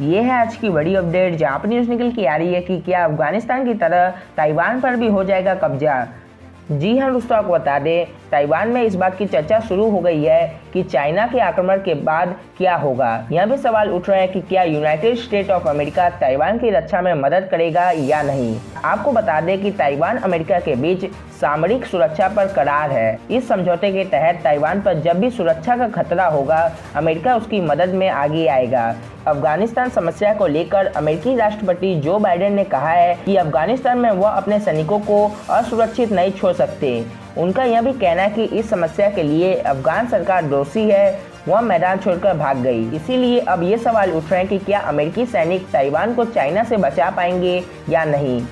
ये है आज की बड़ी अपडेट, जहाँ पर न्यूज़ निकल के आ रही है कि क्या अफगानिस्तान की तरह ताइवान पर भी हो जाएगा कब्जा। जी हाँ दोस्तों, आपको बता दें, ताइवान में इस बात की चर्चा शुरू हो गई है कि चाइना के आक्रमण के बाद क्या होगा। यह भी सवाल उठ रहे हैं कि क्या United state of America Taiwan की रक्षा में मदद करेगा या नहीं। आपको बता दें कि ताइवान अमेरिका के बीच सामरिक सुरक्षा पर करार है। इस समझौते के तहत ताइवान पर जब भी सुरक्षा का खतरा होगा, अमेरिका उसकी मदद में आगे आएगा। अफगानिस्तान समस्या को लेकर अमेरिकी राष्ट्रपति जो बाइडेन ने कहा है कि अफगानिस्तान में वह अपने सैनिकों को असुरक्षित नहीं छोड़ सकते। उनका यह भी कहना है कि इस समस्या के लिए अफगान सरकार दोषी है, वह मैदान छोड़कर भाग गई। इसीलिए अब ये सवाल उठ रहे हैं कि क्या अमेरिकी सैनिक ताइवान को चाइना से बचा पाएंगे या नहीं।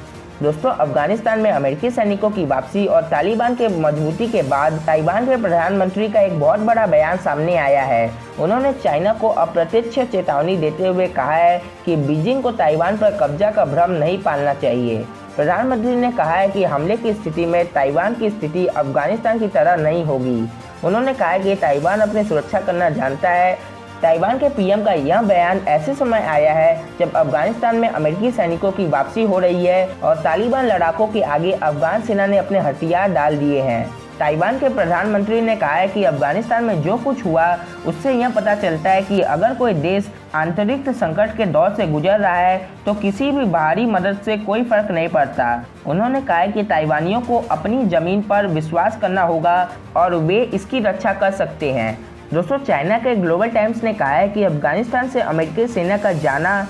दोस्तों, अफगानिस्तान में अमेरिकी सैनिकों की वापसी और तालिबान के मजबूती के बाद ताइवान के प्रधानमंत्री का एक बहुत बड़ा बयान सामने आया है। उन्होंने चाइना को अप्रत्यक्ष चेतावनी देते हुए कहा है कि बीजिंग को ताइवान पर कब्जा का भ्रम नहीं पालना चाहिए। प्रधानमंत्री ने कहा है कि हमले की स्थिति में ताइवान की स्थिति अफगानिस्तान की तरह नहीं होगी। उन्होंने कहा कि ताइवान अपनी सुरक्षा करना जानता है। ताइवान के पीएम का यह बयान ऐसे समय आया है जब अफगानिस्तान में अमेरिकी सैनिकों की वापसी हो रही है और तालिबान लड़ाकों के आगे अफगान सेना ने अपने हथियार डाल दिए हैं। ताइवान के प्रधानमंत्री ने कहा है कि अफगानिस्तान में जो कुछ हुआ उससे यह पता चलता है कि अगर कोई देश आंतरिक संकट के दौर से गुजर रहा है तो किसी भी बाहरी मदद से कोई फर्क नहीं पड़ता। उन्होंने कहा कि ताइवानियों को अपनी जमीन पर विश्वास करना होगा और वे इसकी रक्षा कर सकते हैं। दोस्तों, चाइना के ग्लोबल टाइम्स ने कहा है कि अफगानिस्तान से अमेरिकी सेना का जाना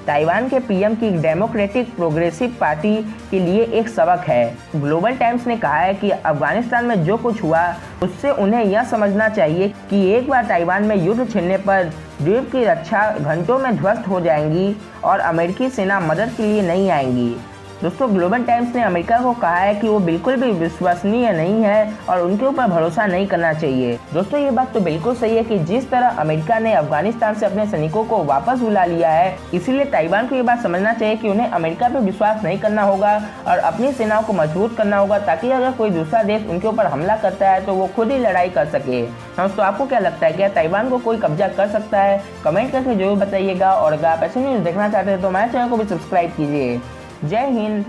ताइवान के पीएम की डेमोक्रेटिक प्रोग्रेसिव पार्टी के लिए एक सबक है। ग्लोबल टाइम्स ने कहा है कि अफगानिस्तान में जो कुछ हुआ उससे उन्हें यह समझना चाहिए कि एक बार ताइवान में युद्ध छिड़ने पर द्वीप की रक्षा घंटों में ध्वस्त हो जाएंगी और अमेरिकी सेना मदद के लिए नहीं आएंगी। दोस्तों, ग्लोबल टाइम्स ने अमेरिका को कहा है कि वो बिल्कुल भी विश्वसनीय नहीं है और उनके ऊपर भरोसा नहीं करना चाहिए। दोस्तों, ये बात तो बिल्कुल सही है कि जिस तरह अमेरिका ने अफगानिस्तान से अपने सैनिकों को वापस बुला लिया है, इसीलिए ताइवान को ये बात समझना चाहिए कि उन्हें अमेरिका पर विश्वास नहीं करना होगा और अपनी सेनाओं को मजबूत करना होगा, ताकि अगर कोई दूसरा देश उनके ऊपर हमला करता है तो वो खुद ही लड़ाई कर सके। दोस्तों, आपको क्या लगता है, क्या ताइवान को कोई कब्जा कर सकता है? कमेंट करके जरूर बताइएगा और अगर आप ऐसे न्यूज़ देखना चाहते हैं तो हमारे चैनल को भी सब्सक्राइब कीजिए। जय हिंद,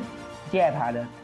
जय भारत।